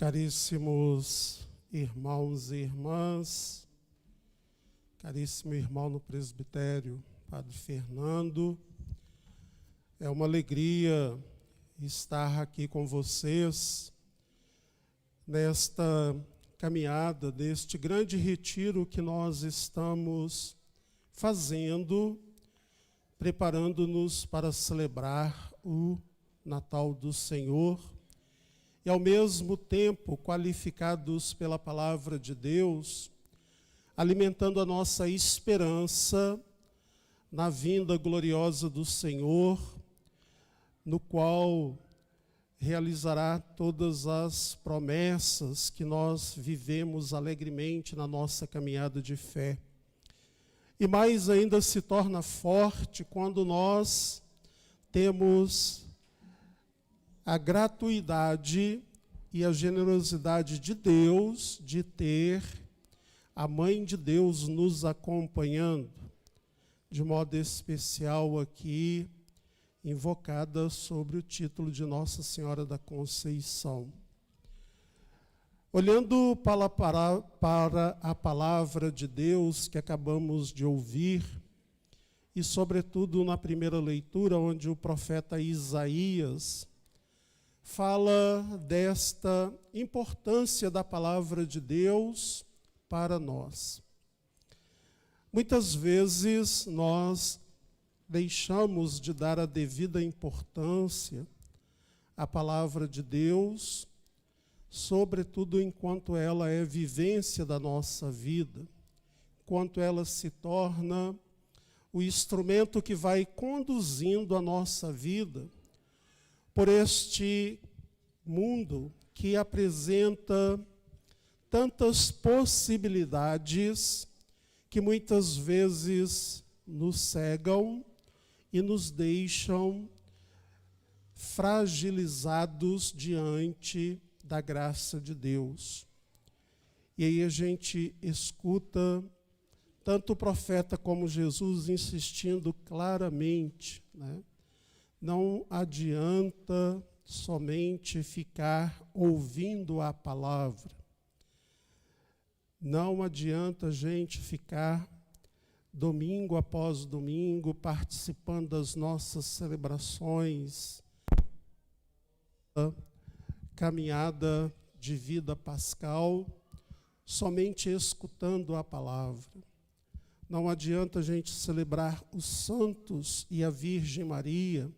Caríssimos irmãos e irmãs, caríssimo irmão no presbitério, Padre Fernando, é uma alegria estar aqui com vocês nesta caminhada, deste grande retiro que nós estamos fazendo, preparando-nos para celebrar o Natal do Senhor, e ao mesmo tempo qualificados pela palavra de Deus, alimentando a nossa esperança na vinda gloriosa do Senhor, no qual realizará todas as promessas que nós vivemos alegremente na nossa caminhada de fé. E mais ainda se torna forte quando nós temos a gratuidade e a generosidade de Deus de ter a Mãe de Deus nos acompanhando, de modo especial aqui, invocada sobre o título de Nossa Senhora da Conceição. Olhando para a palavra de Deus que acabamos de ouvir, e sobretudo na primeira leitura, onde o profeta Isaías fala desta importância da palavra de Deus para nós. Muitas vezes nós deixamos de dar a devida importância à palavra de Deus, sobretudo enquanto ela é vivência da nossa vida, enquanto ela se torna o instrumento que vai conduzindo a nossa vida por este mundo que apresenta tantas possibilidades que muitas vezes nos cegam e nos deixam fragilizados diante da graça de Deus. E aí a gente escuta tanto o profeta como Jesus insistindo claramente, né? Não adianta somente ficar ouvindo a palavra. Não adianta a gente ficar domingo após domingo participando das nossas celebrações, caminhada de vida pascal, somente escutando a palavra. Não adianta a gente celebrar os santos e a Virgem Maria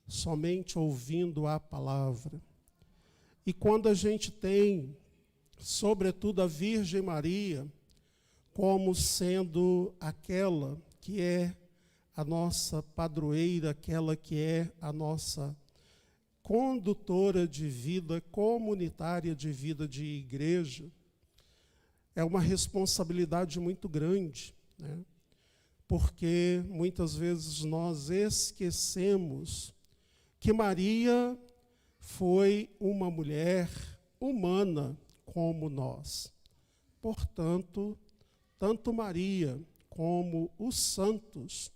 somente ouvindo a palavra. E quando a gente tem, sobretudo, a Virgem Maria como sendo aquela que é a nossa padroeira, aquela que é a nossa condutora de vida, comunitária de vida de igreja, é uma responsabilidade muito grande, né? Porque muitas vezes nós esquecemos que Maria foi uma mulher humana como nós. Portanto, tanto Maria como os santos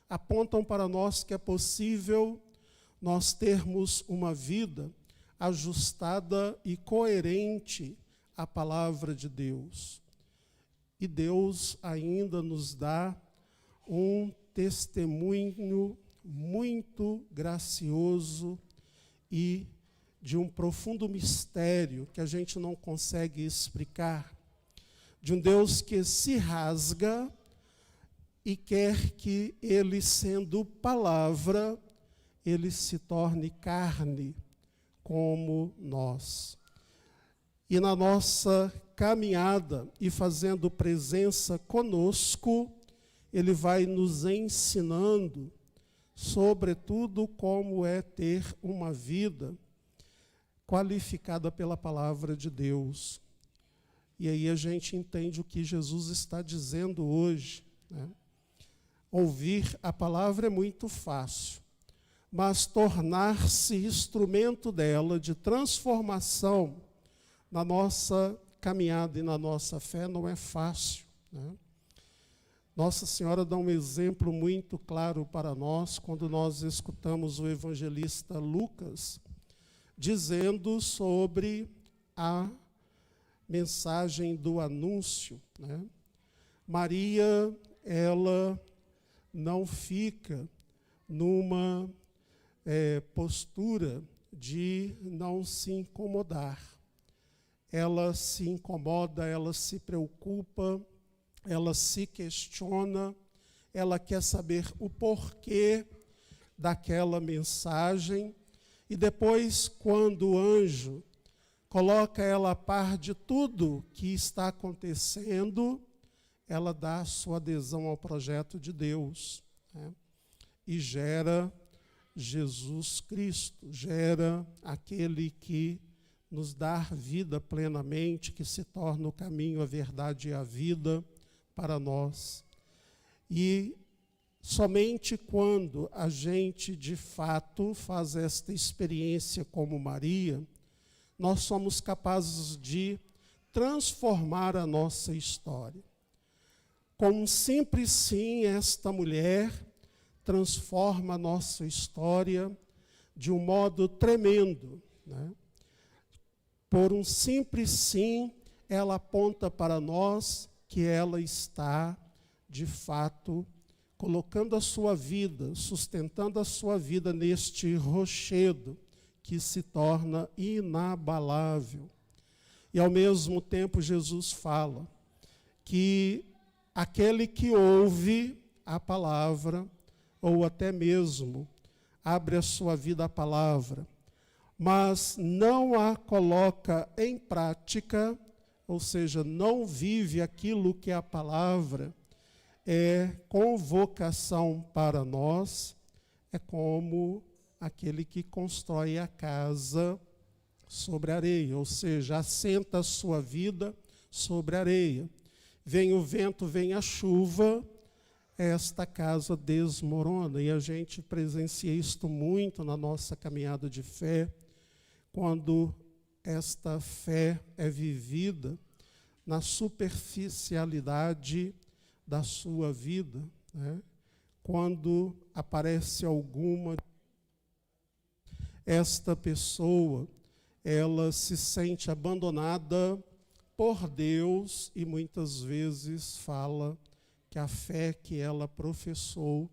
apontam para nós que é possível nós termos uma vida ajustada e coerente à palavra de Deus. E Deus ainda nos dá um testemunho muito gracioso e de um profundo mistério que a gente não consegue explicar, de um Deus que se rasga e quer que ele, sendo palavra, ele se torne carne como nós. E na nossa caminhada e fazendo presença conosco, ele vai nos ensinando, sobretudo, como é ter uma vida qualificada pela palavra de Deus. E aí a gente entende o que Jesus está dizendo hoje, né? Ouvir a palavra é muito fácil, mas tornar-se instrumento dela de transformação na nossa caminhada e na nossa fé não é fácil, né? Nossa Senhora dá um exemplo muito claro para nós quando nós escutamos o evangelista Lucas dizendo sobre a mensagem do anúncio, né? Maria, ela não fica numa postura de não se incomodar. Ela se incomoda, ela se preocupa, ela se questiona, ela quer saber o porquê daquela mensagem, e depois, quando o anjo coloca ela a par de tudo que está acontecendo, ela dá a sua adesão ao projeto de Deus, né? E gera Jesus Cristo, gera aquele que nos dá vida plenamente, que se torna o caminho, a verdade e a vida para nós. E somente quando a gente, de fato, faz esta experiência como Maria, nós somos capazes de transformar a nossa história. Com um simples sim, esta mulher transforma a nossa história de um modo tremendo, né? Por um simples sim, ela aponta para nós que ela está, de fato, colocando a sua vida, sustentando a sua vida neste rochedo que se torna inabalável. E, ao mesmo tempo, Jesus fala que aquele que ouve a palavra, ou até mesmo abre a sua vida à palavra, mas não a coloca em prática, ou seja, não vive aquilo que a palavra é convocação para nós, é como aquele que constrói a casa sobre areia, ou seja, assenta a sua vida sobre areia. Vem o vento, vem a chuva, esta casa desmorona. E a gente presencia isto muito na nossa caminhada de fé, quando esta fé é vivida na superficialidade da sua vida, né? Quando aparece alguma, esta pessoa, ela se sente abandonada por Deus e muitas vezes fala que a fé que ela professou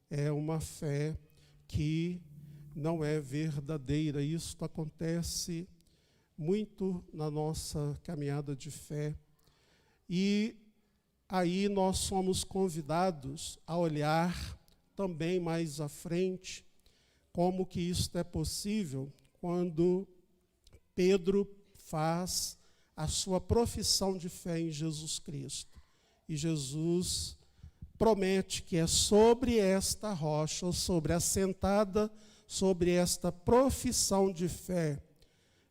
é uma fé que não é verdadeira. Isso acontece muito na nossa caminhada de fé. E aí nós somos convidados a olhar também mais à frente como que isto é possível quando Pedro faz a sua profissão de fé em Jesus Cristo. E Jesus promete que é sobre esta rocha, ou assentada sobre esta profissão de fé,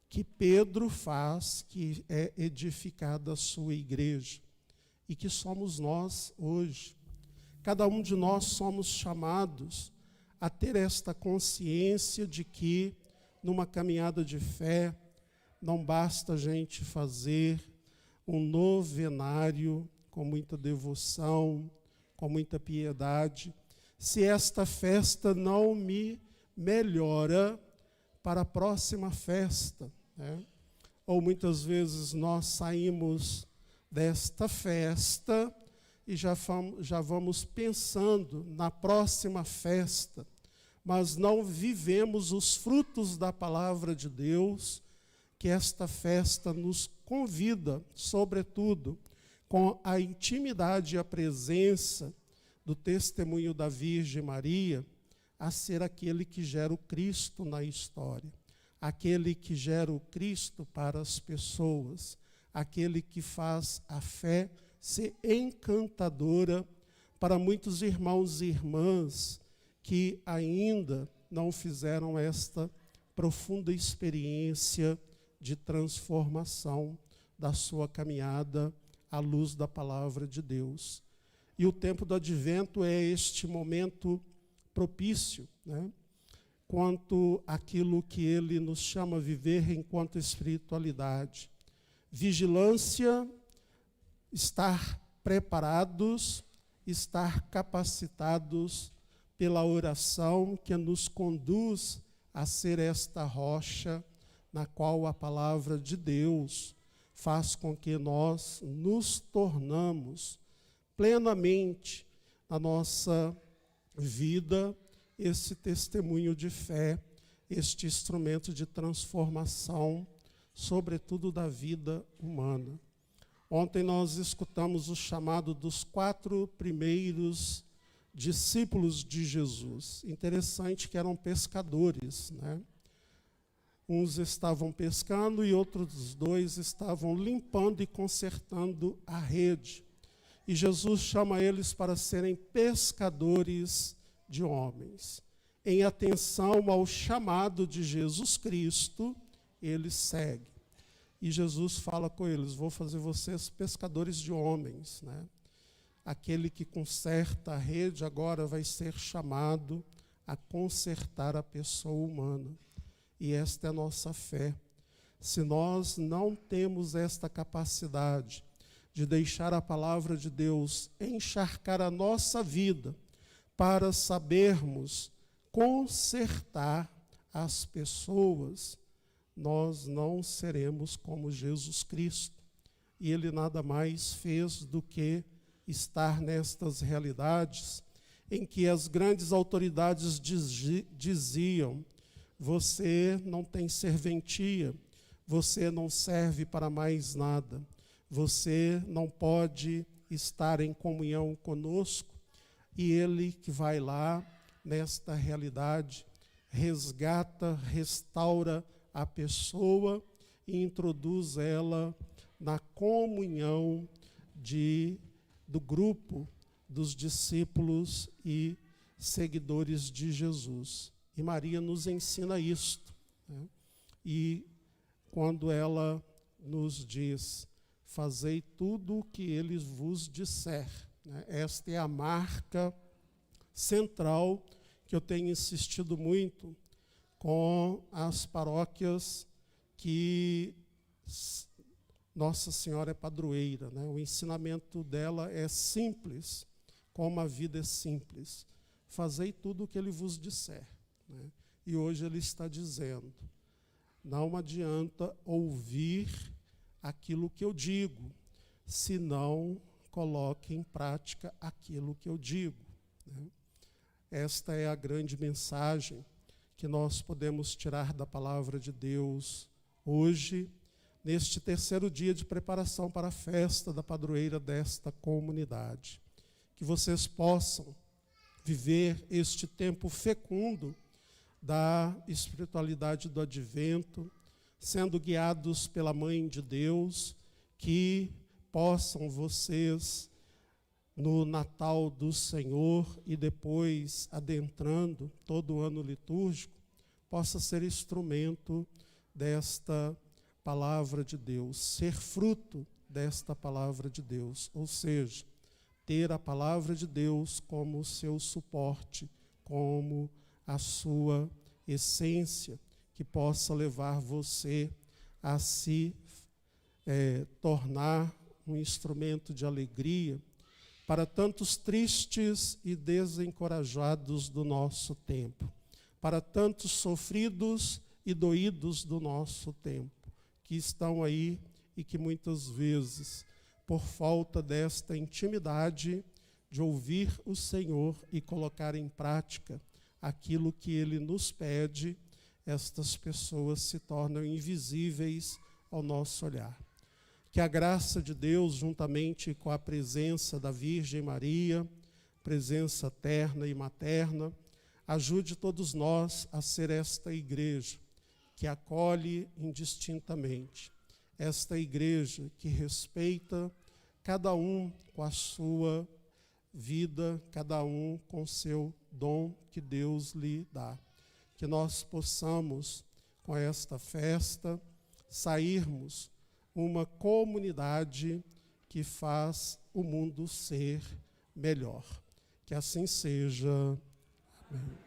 que Pedro faz, que é edificada a sua igreja. E que somos nós hoje. Cada um de nós somos chamados a ter esta consciência de que, numa caminhada de fé, não basta a gente fazer um novenário com muita devoção, com muita piedade, se esta festa não me melhora para a próxima festa, né? Ou muitas vezes nós saímos desta festa e já vamos pensando na próxima festa, mas não vivemos os frutos da palavra de Deus, que esta festa nos convida, sobretudo, com a intimidade e a presença do testemunho da Virgem Maria, a ser aquele que gera o Cristo na história, aquele que gera o Cristo para as pessoas, aquele que faz a fé ser encantadora para muitos irmãos e irmãs que ainda não fizeram esta profunda experiência de transformação da sua caminhada à luz da palavra de Deus. E o tempo do advento é este momento propício, né? Quanto àquilo que ele nos chama a viver enquanto espiritualidade. Vigilância, estar preparados, estar capacitados pela oração que nos conduz a ser esta rocha na qual a palavra de Deus faz com que nós nos tornamos plenamente na nossa vida esse testemunho de fé, este instrumento de transformação, sobretudo da vida humana. Ontem nós escutamos o chamado dos 4 primeiros discípulos de Jesus. Interessante que eram pescadores, né? Uns estavam pescando e outros 2 estavam limpando e consertando a rede. E Jesus chama eles para serem pescadores de homens. Em atenção ao chamado de Jesus Cristo, eles seguem. E Jesus fala com eles: vou fazer vocês pescadores de homens, né? Aquele que conserta a rede agora vai ser chamado a consertar a pessoa humana. E esta é a nossa fé. Se nós não temos esta capacidade de deixar a palavra de Deus encharcar a nossa vida para sabermos consertar as pessoas, nós não seremos como Jesus Cristo. E Ele nada mais fez do que estar nestas realidades em que as grandes autoridades diziam: você não tem serventia, você não serve para mais nada, você não pode estar em comunhão conosco. E Ele que vai lá, nesta realidade, resgata, restaura a pessoa e introduz ela na comunhão do grupo dos discípulos e seguidores de Jesus. E Maria nos ensina isto, né? E quando ela nos diz: fazei tudo o que Ele vos disser, né? Esta é a marca central que eu tenho insistido muito com as paróquias que Nossa Senhora é padroeira, né? O ensinamento dela é simples, como a vida é simples. Fazei tudo o que Ele vos disser, né? E hoje Ele está dizendo: não adianta ouvir aquilo que eu digo, se não coloque em prática aquilo que eu digo, né? Esta é a grande mensagem que nós podemos tirar da palavra de Deus hoje, neste terceiro dia de preparação para a festa da padroeira desta comunidade. Que vocês possam viver este tempo fecundo da espiritualidade do advento, sendo guiados pela Mãe de Deus, que possam vocês, no Natal do Senhor e depois adentrando todo o ano litúrgico, possa ser instrumento desta palavra de Deus, ser fruto desta palavra de Deus, ou seja, ter a palavra de Deus como seu suporte, como a sua essência, que possa levar você a se tornar um instrumento de alegria para tantos tristes e desencorajados do nosso tempo, para tantos sofridos e doídos do nosso tempo, que estão aí e que muitas vezes, por falta desta intimidade de ouvir o Senhor e colocar em prática aquilo que Ele nos pede, estas pessoas se tornam invisíveis ao nosso olhar. Que a graça de Deus, juntamente com a presença da Virgem Maria, presença terna e materna, ajude todos nós a ser esta igreja que acolhe indistintamente, esta igreja que respeita cada um com a sua vida, cada um com o seu dom que Deus lhe dá. Que nós possamos, com esta festa, sairmos uma comunidade que faz o mundo ser melhor. Que assim seja. Amém.